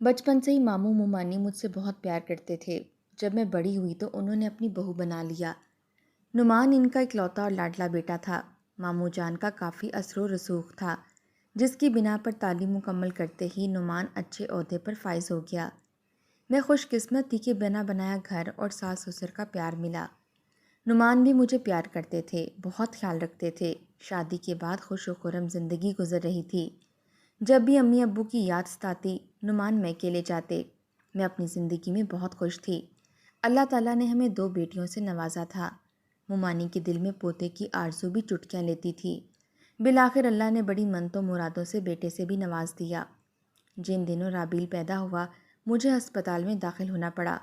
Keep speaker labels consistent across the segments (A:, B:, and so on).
A: بچپن سے ہی ماموں ممانی مجھ سے بہت پیار کرتے تھے۔ جب میں بڑی ہوئی تو انہوں نے اپنی بہو بنا لیا۔ نعمان ان کا اکلوتا اور لاڈلا بیٹا تھا۔ ماموں جان کا کافی اثر و رسوخ تھا، جس کی بنا پر تعلیم مکمل کرتے ہی نعمان اچھے عہدے پر فائز ہو گیا۔ میں خوش قسمت تھی کہ بنا بنایا گھر اور ساس سسر کا پیار ملا۔ نعمان بھی مجھے پیار کرتے تھے، بہت خیال رکھتے تھے۔ شادی کے بعد خوش و خرم زندگی گزر رہی تھی۔ جب بھی امی ابو کی یاد ستاتی، نعمان میکے لے جاتے۔ میں اپنی زندگی میں بہت خوش تھی۔ اللہ تعالیٰ نے ہمیں 2 بیٹیوں سے نوازا تھا۔ ممانی کے دل میں پوتے کی آرزو بھی چٹکیاں لیتی تھی۔ بالآخر اللہ نے بڑی منتوں مرادوں سے بیٹے سے بھی نواز دیا۔ جن دنوں رابیل پیدا ہوا، مجھے ہسپتال میں داخل ہونا پڑا۔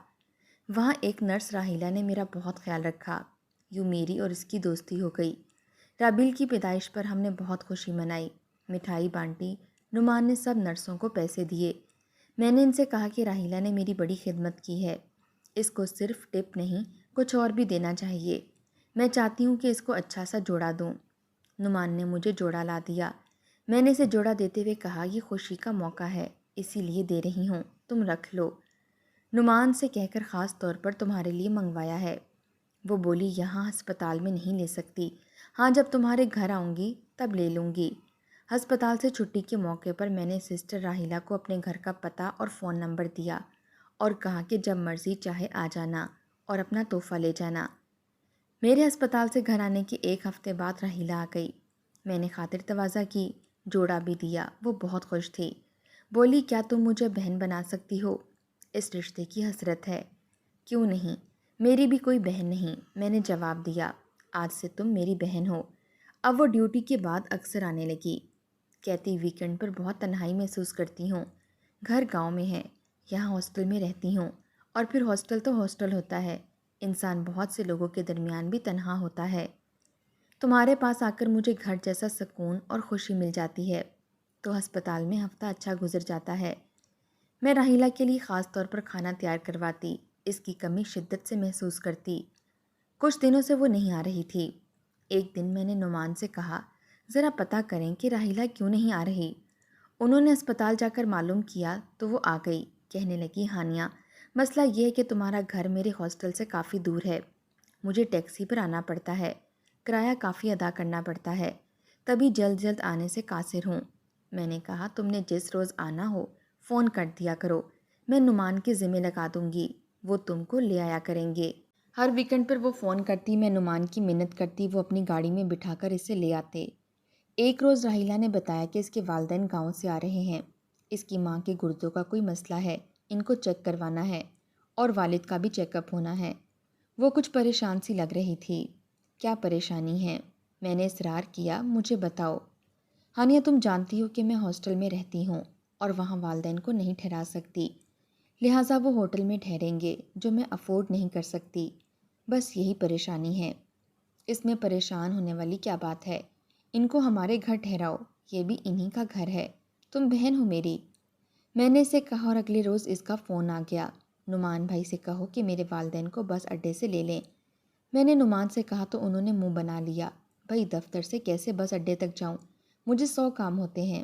A: وہاں ایک نرس راحیلہ نے میرا بہت خیال رکھا۔ یوں میری اور اس کی دوستی ہو گئی۔ رابیل کی پیدائش پر ہم نے بہت خوشی منائی، مٹھائی بانٹی۔ نعمان نے سب نرسوں کو پیسے دیے۔ میں نے ان سے کہا کہ راحیلہ نے میری بڑی خدمت کی ہے، اس کو صرف ٹپ نہیں کچھ اور بھی دینا چاہیے۔ میں چاہتی ہوں کہ اس کو اچھا سا جوڑا دوں۔ نعمان نے مجھے جوڑا لا دیا۔ میں نے اسے جوڑا دیتے ہوئے کہا، یہ خوشی کا موقع ہے، اسی لیے دے رہی ہوں، تم رکھ لو۔ نعمان سے کہہ کر خاص طور پر تمہارے لیے منگوایا ہے۔ وہ بولی، یہاں ہسپتال میں نہیں لے سکتی، ہاں جب تمہارے گھر آؤں گی تب لے لوں گی۔ ہسپتال سے چھٹی کے موقع پر میں نے سسٹر راحیلہ کو اپنے گھر کا پتہ اور فون نمبر دیا اور کہا کہ جب مرضی چاہے آ جانا اور اپنا تحفہ لے جانا۔ میرے ہسپتال سے گھر آنے کے 1 ہفتے بعد راحیلہ آ گئی۔ میں نے خاطر تواضع کی، جوڑا بھی دیا۔ وہ بہت خوش تھی۔ بولی، کیا تم مجھے بہن بنا سکتی ہو؟ اس رشتے کی حسرت ہے۔ کیوں نہیں، میری بھی کوئی بہن نہیں، میں نے جواب دیا۔ آج سے تم میری بہن ہو۔ اب وہ ڈیوٹی کے بعد اکثر آنے لگی۔ کہتی، ویکنڈ پر بہت تنہائی محسوس کرتی ہوں۔ گھر گاؤں میں ہے، یہاں ہاسٹل میں رہتی ہوں، اور پھر ہاسٹل تو ہاسٹل ہوتا ہے، انسان بہت سے لوگوں کے درمیان بھی تنہا ہوتا ہے۔ تمہارے پاس آ کر مجھے گھر جیسا سکون اور خوشی مل جاتی ہے، تو ہسپتال میں ہفتہ اچھا گزر جاتا ہے۔ میں راحیلہ کے لیے خاص طور پر کھانا تیار کرواتی، اس کی کمی شدت سے محسوس کرتی۔ کچھ دنوں سے وہ نہیں آ رہی تھی۔ ایک دن میں نے نعمان سے کہا، ذرا پتہ کریں کہ راحیلہ کیوں نہیں آ رہی۔ انہوں نے اسپتال جا کر معلوم کیا تو وہ آ گئی۔ کہنے لگی، ہانیہ، مسئلہ یہ ہے کہ تمہارا گھر میرے ہاسٹل سے کافی دور ہے، مجھے ٹیکسی پر آنا پڑتا ہے، کرایہ کافی ادا کرنا پڑتا ہے، تبھی جلد جلد آنے سے قاصر ہوں۔ میں نے کہا، تم نے جس روز آنا ہو فون کر دیا کرو، میں نعمان کے ذمہ لگا دوں گی، وہ تم کو لے آیا کریں گے۔ ہر ویکنڈ پر وہ فون کرتی، میں نعمان کی منت کرتی، وہ اپنی گاڑی میں بٹھا کر اسے لے آتے۔ ایک روز راحیلہ نے بتایا کہ اس کے والدین گاؤں سے آ رہے ہیں، اس کی ماں کے گردوں کا کوئی مسئلہ ہے، ان کو چیک کروانا ہے، اور والد کا بھی چیک اپ ہونا ہے۔ وہ کچھ پریشان سی لگ رہی تھی۔ کیا پریشانی ہے؟ میں نے اصرار کیا، مجھے بتاؤ۔ ہانیہ، تم جانتی ہو کہ میں ہاسٹل میں رہتی ہوں اور وہاں والدین کو نہیں ٹھہرا سکتی، لہٰذا وہ ہوٹل میں ٹھہریں گے جو میں افورڈ نہیں کر سکتی، بس یہی پریشانی ہے۔ اس میں پریشان ہونے والی کیا بات ہے؟ ان کو ہمارے گھر ٹھہراؤ، یہ بھی انہی کا گھر ہے، تم بہن ہو میری۔ میں نے اسے کہا اور اگلے روز اس کا فون آ گیا، نعمان بھائی سے کہو کہ میرے والدین کو بس اڈے سے لے لیں۔ میں نے نعمان سے کہا تو انہوں نے منہ بنا لیا، بھائی دفتر سے کیسے بس اڈے تک جاؤں، مجھے 100 کام ہوتے ہیں۔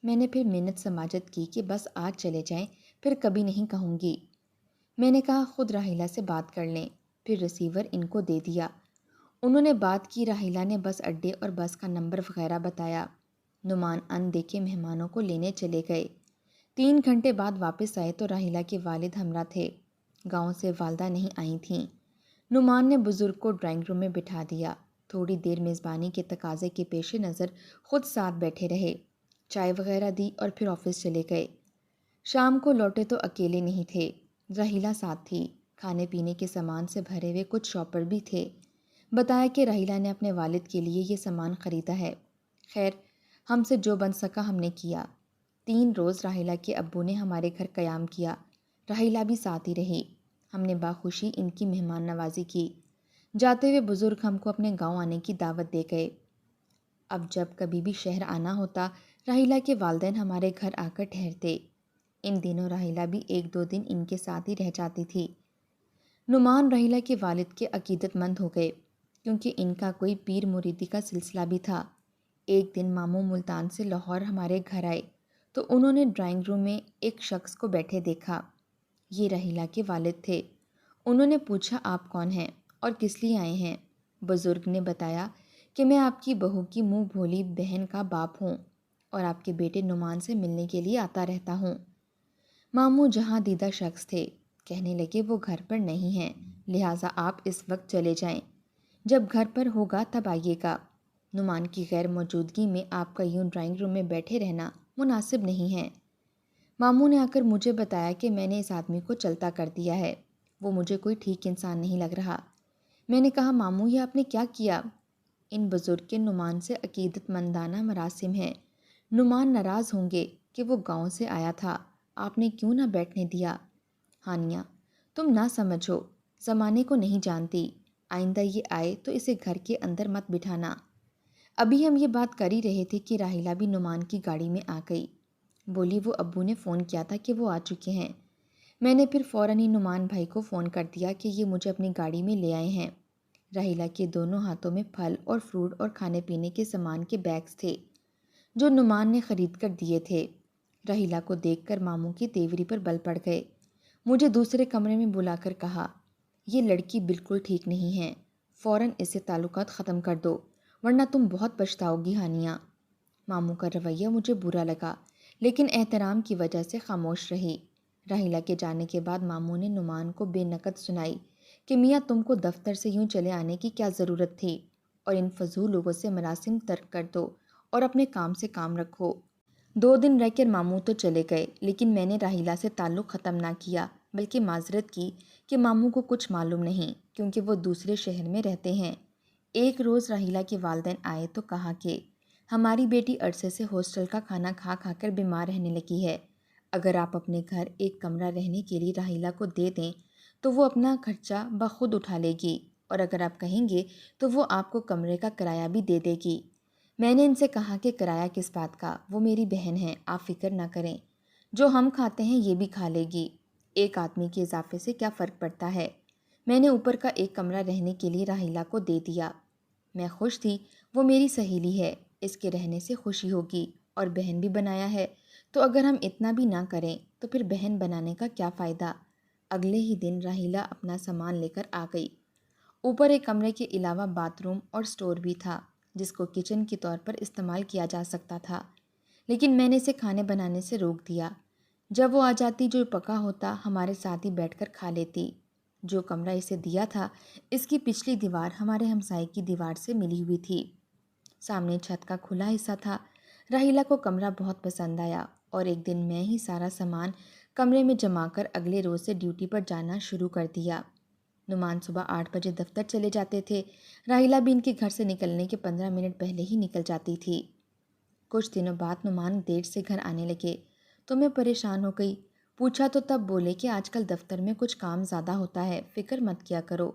A: میں نے پھر منت سماجت کی کہ بس آج چلے جائیں، پھر کبھی نہیں کہوں گی۔ میں نے کہا، خود راحیلہ سے بات کر لیں، پھر ریسیور ان کو دے دیا۔ انہوں نے بات کی، راحیلہ نے بس اڈے اور بس کا نمبر وغیرہ بتایا۔ نعمان ان دیکھے مہمانوں کو لینے چلے گئے۔ 3 گھنٹے بعد واپس آئے تو راحیلہ کے والد ہمراہ تھے، گاؤں سے والدہ نہیں آئی تھیں۔ نعمان نے بزرگ کو ڈرائنگ روم میں بٹھا دیا، تھوڑی دیر میزبانی کے تقاضے کے پیش نظر خود ساتھ بیٹھے رہے، چائے وغیرہ دی اور پھر آفس چلے گئے۔ شام کو لوٹے تو اکیلے نہیں تھے، راحیلہ ساتھ تھی، کھانے پینے کے سامان سے بھرے ہوئے کچھ شاپر بھی تھے۔ بتایا کہ راحیلہ نے اپنے والد کے لیے یہ سامان خریدا ہے۔ خیر، ہم سے جو بن سکا ہم نے کیا۔ 3 روز راحیلہ کے ابو نے ہمارے گھر قیام کیا، راحیلہ بھی ساتھ ہی رہی۔ ہم نے باخوشی ان کی مہمان نوازی کی۔ جاتے ہوئے بزرگ ہم کو اپنے گاؤں آنے کی دعوت دے گئے۔ اب جب کبھی بھی شہر آنا ہوتا، راحیلہ کے والدین ہمارے گھر آ کر ٹھہرتے۔ ان دنوں راحیلہ بھی 1-2 دن ان کے ساتھ ہی رہ جاتی تھی۔ نعمان راحیلہ کے والد کے عقیدت مند ہو گئے، کیونکہ ان کا کوئی پیر مریدی کا سلسلہ بھی تھا۔ ایک دن ماموں ملتان سے لاہور ہمارے گھر آئے تو انہوں نے ڈرائنگ روم میں ایک شخص کو بیٹھے دیکھا۔ یہ رحیلہ کے والد تھے۔ انہوں نے پوچھا آپ کون ہیں اور کس لیے آئے ہیں؟ بزرگ نے بتایا کہ میں آپ کی بہو کی منہ بھولی بہن کا باپ ہوں اور آپ کے بیٹے نعمان سے ملنے کے لیے آتا رہتا ہوں۔ ماموں جہاں دیدہ شخص تھے، کہنے لگے وہ گھر پر نہیں ہیں، لہٰذا آپ اس وقت چلے جائیں، جب گھر پر ہوگا تب آئیے گا۔ نعمان کی غیر موجودگی میں آپ کا یوں ڈرائنگ روم میں بیٹھے رہنا مناسب نہیں ہے۔ ماموں نے آ کر مجھے بتایا کہ میں نے اس آدمی کو چلتا کر دیا ہے، وہ مجھے کوئی ٹھیک انسان نہیں لگ رہا۔ میں نے کہا ماموں یہ آپ نے کیا کیا؟ ان بزرگ کے نعمان سے عقیدت مندانہ مراسم ہیں، نعمان ناراض ہوں گے کہ وہ گاؤں سے آیا تھا، آپ نے کیوں نہ بیٹھنے دیا؟ ہانیہ، تم نہ سمجھو، زمانے کو نہیں جانتی، آئندہ یہ آئے تو اسے گھر کے اندر مت بٹھانا۔ ابھی ہم یہ بات کر ہی رہے تھے کہ راحیلہ بھی نعمان کی گاڑی میں آ گئی۔ بولی وہ ابو نے فون کیا تھا کہ وہ آ چکے ہیں۔ میں نے پھر فوراً ہی نعمان بھائی کو فون کر دیا کہ یہ مجھے اپنی گاڑی میں لے آئے ہیں۔ راحیلہ کے دونوں ہاتھوں میں پھل اور فروٹ اور کھانے پینے کے سامان کے بیگز تھے جو نعمان نے خرید کر دیے تھے۔ راحیلہ کو دیکھ کر ماموں کی تیوری پر بل پڑ گئے۔ مجھے دوسرے کمرے میں بلا کر کہا، یہ لڑکی بالکل ٹھیک نہیں ہے، فوراً اس سے تعلقات ختم کر دو ورنہ تم بہت پچھتاؤ گی ہانیہ۔ ماموں کا رویہ مجھے برا لگا لیکن احترام کی وجہ سے خاموش رہی۔ راحیلہ کے جانے کے بعد ماموں نے نعمان کو بے نقد سنائی کہ میاں تم کو دفتر سے یوں چلے آنے کی کیا ضرورت تھی، اور ان فضول لوگوں سے مراسم ترک کر دو اور اپنے کام سے کام رکھو۔ 2 دن رہ کر ماموں تو چلے گئے لیکن میں نے راحیلہ سے تعلق ختم نہ کیا بلکہ معذرت کی کہ ماموں کو کچھ معلوم نہیں کیونکہ وہ دوسرے شہر میں رہتے ہیں۔ ایک روز راحیلہ کے والدین آئے تو کہا کہ ہماری بیٹی عرصے سے ہاسٹل کا کھانا کھا کھا کر بیمار رہنے لگی ہے، اگر آپ اپنے گھر ایک کمرہ رہنے کے لیے راحیلہ کو دے دیں تو وہ اپنا خرچہ بخود اٹھا لے گی، اور اگر آپ کہیں گے تو وہ آپ کو کمرے کا کرایہ بھی دے دے گی۔ میں نے ان سے کہا کہ کرایہ کس بات کا، وہ میری بہن ہے، آپ فکر نہ کریں، جو ہم کھاتے ہیں یہ بھی کھا لے گی، ایک آدمی کے اضافے سے کیا فرق پڑتا ہے۔ میں نے اوپر کا ایک کمرہ رہنے کے لیے راحیلہ کو دے دیا۔ میں خوش تھی، وہ میری سہیلی ہے، اس کے رہنے سے خوشی ہوگی، اور بہن بھی بنایا ہے تو اگر ہم اتنا بھی نہ کریں تو پھر بہن بنانے کا کیا فائدہ۔ اگلے ہی دن راحیلہ اپنا سامان لے کر آ گئی۔ اوپر ایک کمرے کے علاوہ باتھ روم اور سٹور بھی تھا جس کو کچن کے طور پر استعمال کیا جا سکتا تھا، لیکن میں نے اسے کھانے بنانے سے روک دیا۔ جب وہ آ جاتی جو پکا ہوتا ہمارے ساتھ ہی بیٹھ کر کھا لیتی۔ جو کمرہ اسے دیا تھا اس کی پچھلی دیوار ہمارے ہمسائے کی دیوار سے ملی ہوئی تھی، سامنے چھت کا کھلا حصہ تھا۔ راحیلہ کو کمرہ بہت پسند آیا اور ایک دن میں ہی سارا سامان کمرے میں جما کر اگلے روز سے ڈیوٹی پر جانا شروع کر دیا۔ نعمان صبح 8 بجے دفتر چلے جاتے تھے، راحیلہ بھی ان کے گھر سے نکلنے کے 15 منٹ پہلے ہی نکل جاتی تھی۔ کچھ دنوں بعد نعمان دیر سے گھر آنے لگے تو میں پریشان ہو گئی۔ پوچھا تو تب بولے کہ آج کل دفتر میں کچھ کام زیادہ ہوتا ہے، فکر مت کیا کرو،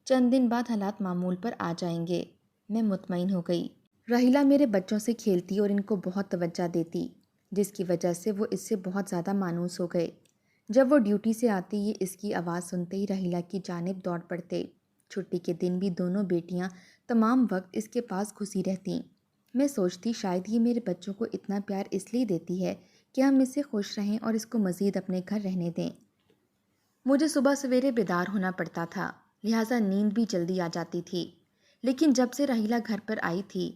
A: چند دن بعد حالات معمول پر آ جائیں گے۔ میں مطمئن ہو گئی۔ راحیلہ میرے بچوں سے کھیلتی اور ان کو بہت توجہ دیتی، جس کی وجہ سے وہ اس سے بہت زیادہ مانوس ہو گئے۔ جب وہ ڈیوٹی سے آتی یہ اس کی آواز سنتے ہی راحیلہ کی جانب دوڑ پڑتے۔ چھٹی کے دن بھی دونوں بیٹیاں تمام وقت اس کے پاس گھسی رہتیں۔ میں سوچتی شاید یہ میرے بچوں کو اتنا پیار اس لیے دیتی ہے کہ ہم اس سے خوش رہیں اور اس کو مزید اپنے گھر رہنے دیں۔ مجھے صبح سویرے بیدار ہونا پڑتا تھا، لہٰذا نیند بھی جلدی آ جاتی تھی، لیکن جب سے راحیلہ گھر پر آئی تھی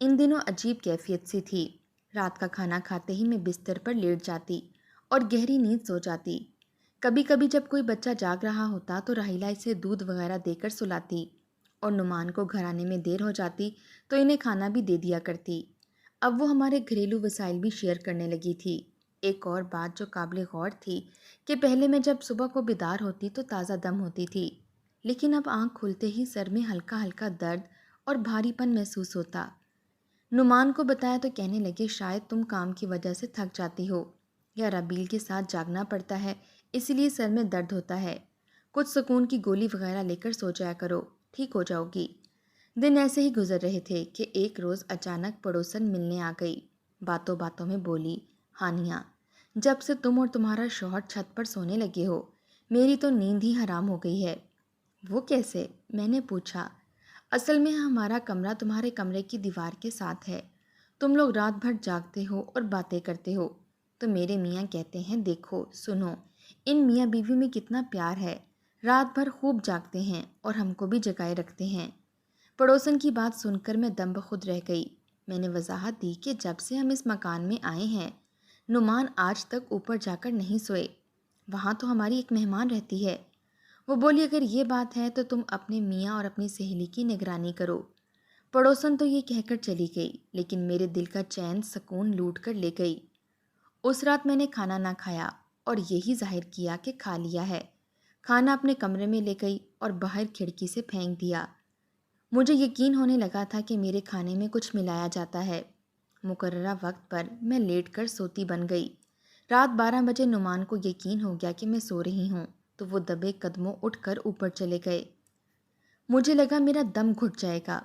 A: ان دنوں عجیب کیفیت سی تھی۔ رات کا کھانا کھاتے ہی میں بستر پر لیٹ جاتی اور گہری نیند سو جاتی۔ کبھی کبھی جب کوئی بچہ جاگ رہا ہوتا تو راحیلہ اسے دودھ وغیرہ دے کر سلاتی، اور نعمان کو گھر آنے میں دیر ہو جاتی تو انہیں کھانا بھی دے دیا کرتی۔ اب وہ ہمارے گھریلو وسائل بھی شیئر کرنے لگی تھی۔ ایک اور بات جو قابل غور تھی کہ پہلے میں جب صبح کو بیدار ہوتی تو تازہ دم ہوتی تھی، لیکن اب آنکھ کھلتے ہی سر میں ہلکا ہلکا درد اور بھاری پن محسوس ہوتا۔ نعمان کو بتایا تو کہنے لگے شاید تم کام کی وجہ سے تھک جاتی ہو یا ربیل کے ساتھ جاگنا پڑتا ہے اس لیے سر میں درد ہوتا ہے، کچھ سکون کی گولی وغیرہ لے کر سو جایا کرو، ٹھیک ہو جاؤ گی۔ دن ایسے ہی گزر رہے تھے کہ ایک روز اچانک پڑوسن ملنے آ گئی۔ باتوں باتوں میں بولی، ہانیہ، جب سے تم اور تمہارا شوہر چھت پر سونے لگے ہو میری تو نیند ہی حرام ہو گئی ہے۔ وہ کیسے؟ میں نے پوچھا۔ اصل میں ہمارا کمرہ تمہارے کمرے کی دیوار کے ساتھ ہے، تم لوگ رات بھر جاگتے ہو اور باتیں کرتے ہو، تو میرے میاں کہتے ہیں دیکھو سنو، ان میاں بیوی میں کتنا پیار ہے، رات بھر خوب جاگتے ہیں اور ہم کو بھی جگائے رکھتے ہیں۔ پڑوسن کی بات سن کر میں دم بخود رہ گئی۔ میں نے وضاحت دی کہ جب سے ہم اس مکان میں آئے ہیں نعمان آج تک اوپر جا کر نہیں سوئے، وہاں تو ہماری ایک مہمان رہتی ہے۔ وہ بولی اگر یہ بات ہے تو تم اپنے میاں اور اپنی سہیلی کی نگرانی کرو۔ پڑوسن تو یہ کہہ کر چلی گئی، لیکن میرے دل کا چین سکون لوٹ کر لے گئی۔ اس رات میں نے کھانا نہ کھایا اور یہی ظاہر کیا کہ کھا لیا ہے۔ کھانا اپنے کمرے میں لے گئی اور باہر کھڑکی سے پھینک دیا۔ مجھے یقین ہونے لگا تھا کہ میرے کھانے میں کچھ ملایا جاتا ہے۔ مقررہ وقت پر میں لیٹ کر سوتی بن گئی۔ رات 12 بجے نعمان کو یقین ہو گیا کہ میں سو رہی ہوں تو وہ دبے قدموں اٹھ کر اوپر چلے گئے۔ مجھے لگا میرا دم گھٹ جائے گا،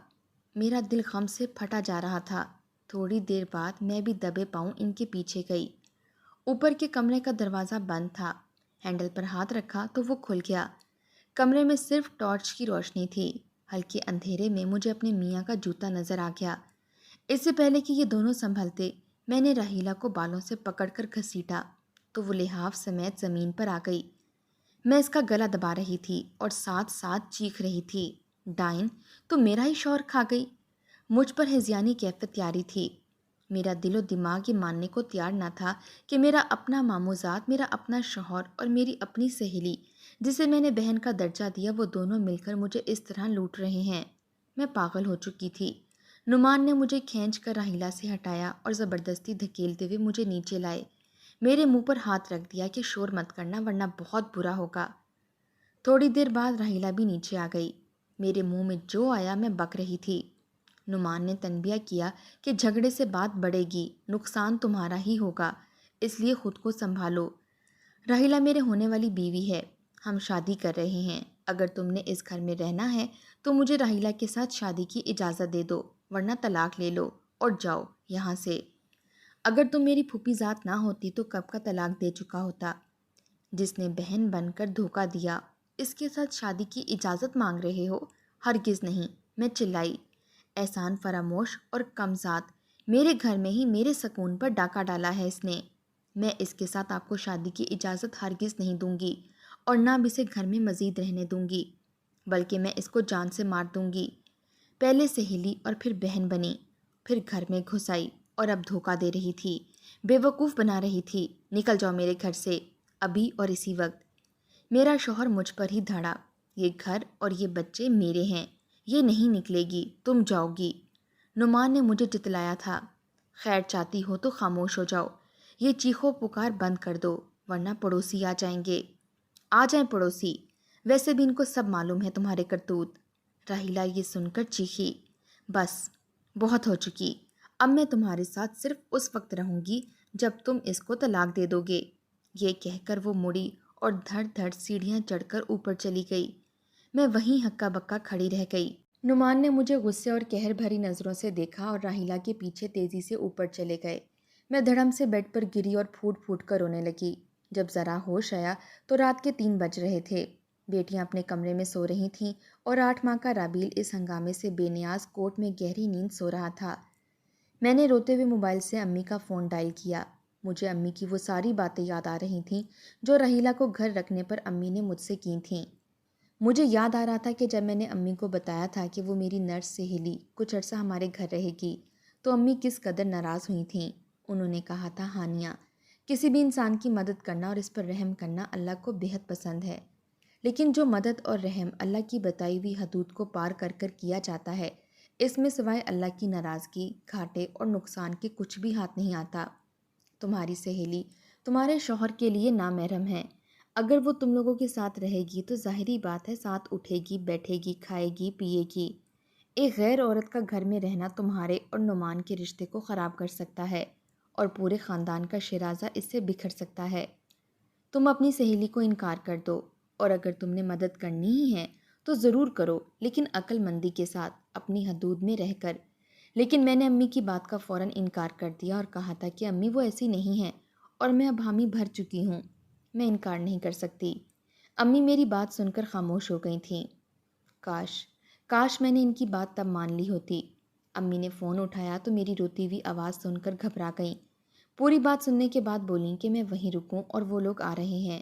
A: میرا دل غم سے پھٹا جا رہا تھا۔ تھوڑی دیر بعد میں بھی دبے پاؤں ان کے پیچھے گئی۔ اوپر کے کمرے کا دروازہ بند تھا، ہینڈل پر ہاتھ رکھا تو وہ کھل گیا۔ کمرے میں صرف ٹارچ کی روشنی تھی۔ ہلکے اندھیرے میں مجھے اپنے میاں کا جوتا نظر آ گیا۔ اس سے پہلے کہ یہ دونوں سنبھلتے میں نے راحیلہ کو بالوں سے پکڑ کر گھسیٹا تو وہ لحاف سمیت زمین پر آ گئی۔ میں اس کا گلا دبا رہی تھی اور ساتھ ساتھ چیخ رہی تھی، ڈائن تو میرا ہی شوہر کھا گئی۔ مجھ پر ہذیانی کیفیت تیاری تھی۔ میرا دل و دماغ یہ ماننے کو تیار نہ تھا کہ میرا اپنا ماموزاد، میرا اپنا شوہر اور میری اپنی سہیلی جسے میں نے بہن کا درجہ دیا، وہ دونوں مل کر مجھے اس طرح لوٹ رہے ہیں۔ میں پاگل ہو چکی تھی۔ نعمان نے مجھے کھینچ کر راحیلہ سے ہٹایا اور زبردستی دھکیلتے ہوئے مجھے نیچے لائے۔ میرے منہ پر ہاتھ رکھ دیا کہ شور مت کرنا ورنہ بہت برا ہوگا۔ تھوڑی دیر بعد راحیلہ بھی نیچے آ گئی۔ میرے منہ میں جو آیا میں بک رہی تھی۔ نعمان نے تنبیہ کیا کہ جھگڑے سے بات بڑھے گی، نقصان تمہارا ہی ہوگا، اس لیے خود کو سنبھالو۔ راحیلہ میرے ہونے والی بیوی ہے، ہم شادی کر رہے ہیں۔ اگر تم نے اس گھر میں رہنا ہے تو مجھے راحیلہ کے ساتھ شادی کی اجازت دے دو، ورنہ طلاق لے لو اور جاؤ یہاں سے۔ اگر تم میری پھوپھی ذات نہ ہوتی تو کب کا طلاق دے چکا ہوتا۔ جس نے بہن بن کر دھوکہ دیا، اس کے ساتھ شادی کی اجازت مانگ رہے ہو؟ ہرگز نہیں، میں چلائی۔ احسان فراموش اور کم ذات، میرے گھر میں ہی میرے سکون پر ڈاکہ ڈالا ہے اس نے۔ میں اس کے ساتھ آپ کو شادی کی اجازت ہرگز نہیں دوں گی اور نہ بھی اسے گھر میں مزید رہنے دوں گی، بلکہ میں اس کو جان سے مار دوں گی۔ پہلے سہیلی اور پھر بہن بنی، پھر گھر میں گھس آئی اور اب دھوکہ دے رہی تھی، بے وقوف بنا رہی تھی۔ نکل جاؤ میرے گھر سے، ابھی اور اسی وقت۔ میرا شوہر مجھ پر ہی دھڑا، یہ گھر اور یہ بچے میرے ہیں، یہ نہیں نکلے گی، تم جاؤ گی۔ نعمان نے مجھے جتلایا تھا، خیر چاہتی ہو تو خاموش ہو جاؤ، یہ چیخو پکار بند کر دو ورنہ پڑوسی آ جائیں گے۔ آ جائیں پڑوسی، ویسے بھی ان کو سب معلوم ہے تمہارے کرتوت۔ راحیلہ یہ سن کر چیخی، بس بہت ہو چکی، اب میں تمہارے ساتھ صرف اس وقت رہوں گی جب تم اس کو طلاق دے دو گے۔ یہ کہہ کر وہ مڑی اور دھڑ دھڑ سیڑھیاں چڑھ کر اوپر چلی گئی۔ میں وہیں ہکا بکا کھڑی رہ گئی۔ نعمان نے مجھے غصے اور قہر بھری نظروں سے دیکھا اور راحیلہ کے پیچھے تیزی سے اوپر چلے گئے۔ میں دھڑم سے بیڈ پر گری اور پھوٹ پھوٹ کر رونے لگی۔ جب ذرا ہوش آیا تو رات کے 3 بج رہے تھے۔ بیٹیاں اپنے کمرے میں سو رہی تھیں اور 8 ماہ کا رابیل اس ہنگامے سے بے نیاز کوٹ میں گہری نیند سو رہا تھا۔ میں نے روتے ہوئے موبائل سے امی کا فون ڈائل کیا۔ مجھے امی کی وہ ساری باتیں یاد آ رہی تھیں جو راحیلہ کو گھر رکھنے پر امی نے مجھ سے کی تھیں۔ مجھے یاد آ رہا تھا کہ جب میں نے امی کو بتایا تھا کہ وہ میری نرس سہیلی کچھ عرصہ ہمارے گھر رہے گی تو امی کس قدر ناراض ہوئی تھیں۔ انہوں نے کہا تھا، ہانیہ، کسی بھی انسان کی مدد کرنا اور اس پر رحم کرنا اللہ کو بہت پسند ہے، لیکن جو مدد اور رحم اللہ کی بتائی ہوئی حدود کو پار کر کر کیا جاتا ہے، اس میں سوائے اللہ کی ناراضگی، گھاٹے اور نقصان کے کچھ بھی ہاتھ نہیں آتا۔ تمہاری سہیلی تمہارے شوہر کے لیے نامحرم ہے۔ اگر وہ تم لوگوں کے ساتھ رہے گی تو ظاہری بات ہے ساتھ اٹھے گی، بیٹھے گی، کھائے گی، پیے گی۔ ایک غیر عورت کا گھر میں رہنا تمہارے اور نعمان کے رشتے کو خراب کر سکتا ہے اور پورے خاندان کا شیرازہ اس سے بکھر سکتا ہے۔ تم اپنی سہیلی کو انکار کر دو، اور اگر تم نے مدد کرنی ہی ہے تو ضرور کرو، لیکن عقل مندی کے ساتھ، اپنی حدود میں رہ کر۔ لیکن میں نے امی کی بات کا فوراً انکار کر دیا اور کہا تھا کہ امی وہ ایسی نہیں ہیں اور میں اب حامی بھر چکی ہوں، میں انکار نہیں کر سکتی۔ امی میری بات سن کر خاموش ہو گئی تھیں۔ کاش میں نے ان کی بات تب مان لی ہوتی۔ امی نے فون اٹھایا تو میری روتی ہوئی آواز سن کر گھبرا گئیں۔ پوری بات سننے کے بعد بولیں کہ میں وہیں رکوں اور وہ لوگ آ رہے ہیں۔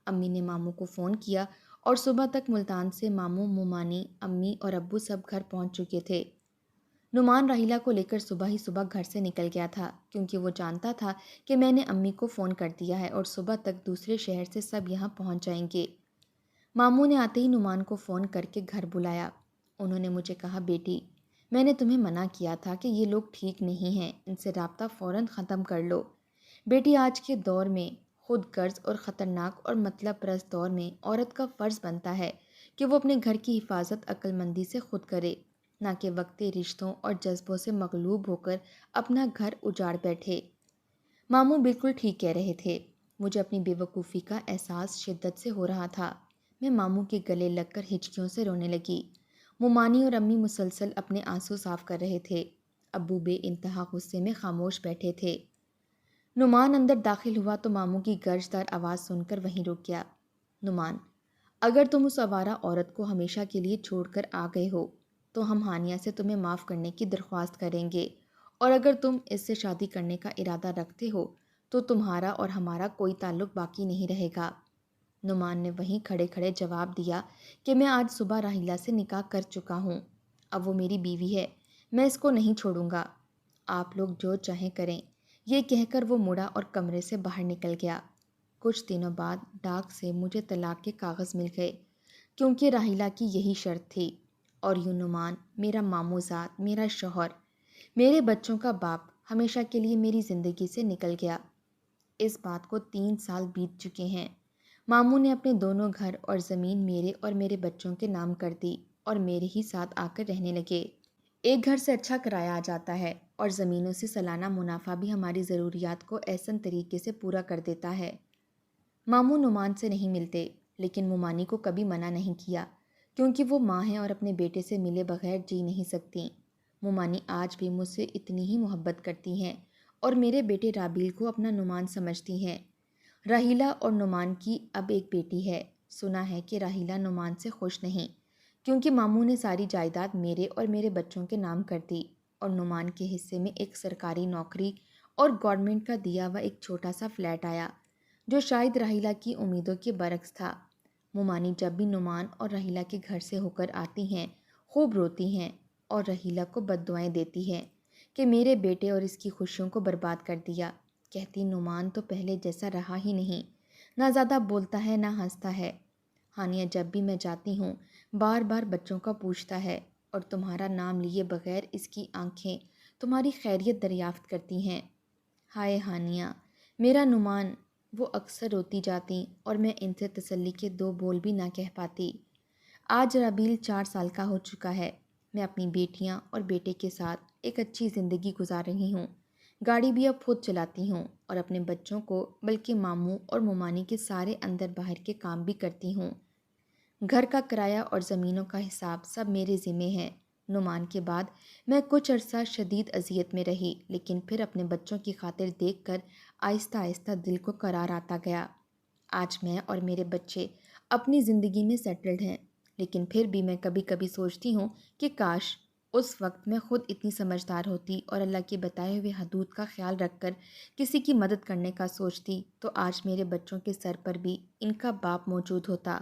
A: امی نے ماموں کو فون کیا اور صبح تک ملتان سے ماموں، مومانی، امی اور ابو سب گھر پہنچ چکے تھے۔ نعمان راحیلہ کو لے کر صبح ہی صبح گھر سے نکل گیا تھا کیونکہ وہ جانتا تھا کہ میں نے امی کو فون کر دیا ہے اور صبح تک دوسرے شہر سے سب یہاں پہنچ جائیں گے۔ ماموں نے آتے ہی نعمان کو فون کر کے گھر بلایا۔ انہوں نے مجھے کہا، بیٹی، میں نے تمہیں منع کیا تھا کہ یہ لوگ ٹھیک نہیں ہیں، ان سے رابطہ فوراً ختم کر لو۔ بیٹی، آج کے دور میں، خود غرض اور خطرناک اور مطلب پرست دور میں، عورت کا فرض بنتا ہے کہ وہ اپنے گھر کی حفاظت عقل مندی سے خود کرے، نہ کہ وقتی رشتوں اور جذبوں سے مغلوب ہو کر اپنا گھر اجاڑ بیٹھے۔ ماموں بالکل ٹھیک کہہ رہے تھے۔ مجھے اپنی بے وقوفی کا احساس شدت سے ہو رہا تھا۔ میں ماموں کے گلے لگ کر ہچکیوں سے رونے لگی۔ مومانی اور امی مسلسل اپنے آنسو صاف کر رہے تھے۔ ابو بے انتہا غصے میں خاموش بیٹھے تھے۔ نعمان اندر داخل ہوا تو ماموں کی گرج دار آواز سن کر وہیں رک گیا۔ نعمان، اگر تم اس آوارہ عورت کو ہمیشہ کے لیے چھوڑ کر آ گئے ہو تو ہم ہانیہ سے تمہیں معاف کرنے کی درخواست کریں گے، اور اگر تم اس سے شادی کرنے کا ارادہ رکھتے ہو تو تمہارا اور ہمارا کوئی تعلق باقی نہیں رہے گا۔ نعمان نے وہیں کھڑے کھڑے جواب دیا کہ میں آج صبح راحیلہ سے نکاح کر چکا ہوں۔ اب وہ میری بیوی ہے، میں اس کو نہیں چھوڑوں گا۔ آپ لوگ جو چاہیں کریں۔ یہ کہہ کر وہ مڑا اور کمرے سے باہر نکل گیا۔ کچھ دنوں بعد ڈاک سے مجھے طلاق کے کاغذ مل گئے کیونکہ راحیلہ کی یہی شرط تھی، اور یوں نعمان، میرا ماموں زاد، میرا شوہر، میرے بچوں کا باپ، ہمیشہ کے لیے میری زندگی سے نکل گیا۔ اس بات کو 3 سال بیت چکے ہیں۔ ماموں نے اپنے دونوں گھر اور زمین میرے اور میرے بچوں کے نام کر دی اور میرے ہی ساتھ آ کر رہنے لگے۔ ایک گھر سے اچھا کرایہ آ جاتا ہے اور زمینوں سے سالانہ منافع بھی ہماری ضروریات کو احسن طریقے سے پورا کر دیتا ہے۔ ماموں نعمان سے نہیں ملتے، لیکن مومانی کو کبھی منع نہیں کیا کیونکہ وہ ماں ہیں اور اپنے بیٹے سے ملے بغیر جی نہیں سکتیں۔ مومانی آج بھی مجھ سے اتنی ہی محبت کرتی ہیں اور میرے بیٹے رابیل کو اپنا نعمان سمجھتی ہیں۔ راحیلہ اور نعمان کی اب ایک بیٹی ہے۔ سنا ہے کہ راحیلہ نعمان سے خوش نہیں کیونکہ ماموں نے ساری جائیداد میرے اور میرے بچوں کے نام کر دی اور نعمان کے حصے میں ایک سرکاری نوکری اور گورنمنٹ کا دیا ہوا ایک چھوٹا سا فلیٹ آیا جو شاید راحیلہ کی امیدوں کے برعکس تھا۔ مومانی جب بھی نعمان اور راحیلہ کے گھر سے ہو کر آتی ہیں خوب روتی ہیں اور راحیلہ کو بد دعائیں دیتی ہیں کہ میرے بیٹے اور اس کی خوشیوں کو برباد کر دیا۔ کہتی، نعمان تو پہلے جیسا رہا ہی نہیں، نہ زیادہ بولتا ہے نہ ہنستا ہے۔ ہانیہ جب بھی میں جاتی ہوں بار بار بچوں کا پوچھتا ہے اور تمہارا نام لیے بغیر اس کی آنکھیں تمہاری خیریت دریافت کرتی ہیں۔ ہائے ہانیہ، میرا نعمان، وہ اکثر روتی جاتی اور میں ان سے تسلی کے 2 بول بھی نہ کہہ پاتی۔ آج رابیل 4 سال کا ہو چکا ہے۔ میں اپنی بیٹیاں اور بیٹے کے ساتھ ایک اچھی زندگی گزار رہی ہوں۔ گاڑی بھی اب خود چلاتی ہوں اور اپنے بچوں کو بلکہ ماموں اور مومانی کے سارے اندر باہر کے کام بھی کرتی ہوں۔ گھر کا کرایہ اور زمینوں کا حساب سب میرے ذمے ہیں۔ نعمان کے بعد میں کچھ عرصہ شدید اذیت میں رہی، لیکن پھر اپنے بچوں کی خاطر دیکھ کر آہستہ آہستہ دل کو قرار آتا گیا۔ آج میں اور میرے بچے اپنی زندگی میں سیٹلڈ ہیں، لیکن پھر بھی میں کبھی کبھی سوچتی ہوں کہ کاش اس وقت میں خود اتنی سمجھدار ہوتی اور اللہ کے بتائے ہوئے حدود کا خیال رکھ کر کسی کی مدد کرنے کا سوچتی تو آج میرے بچوں کے سر پر بھی ان کا باپ موجود ہوتا۔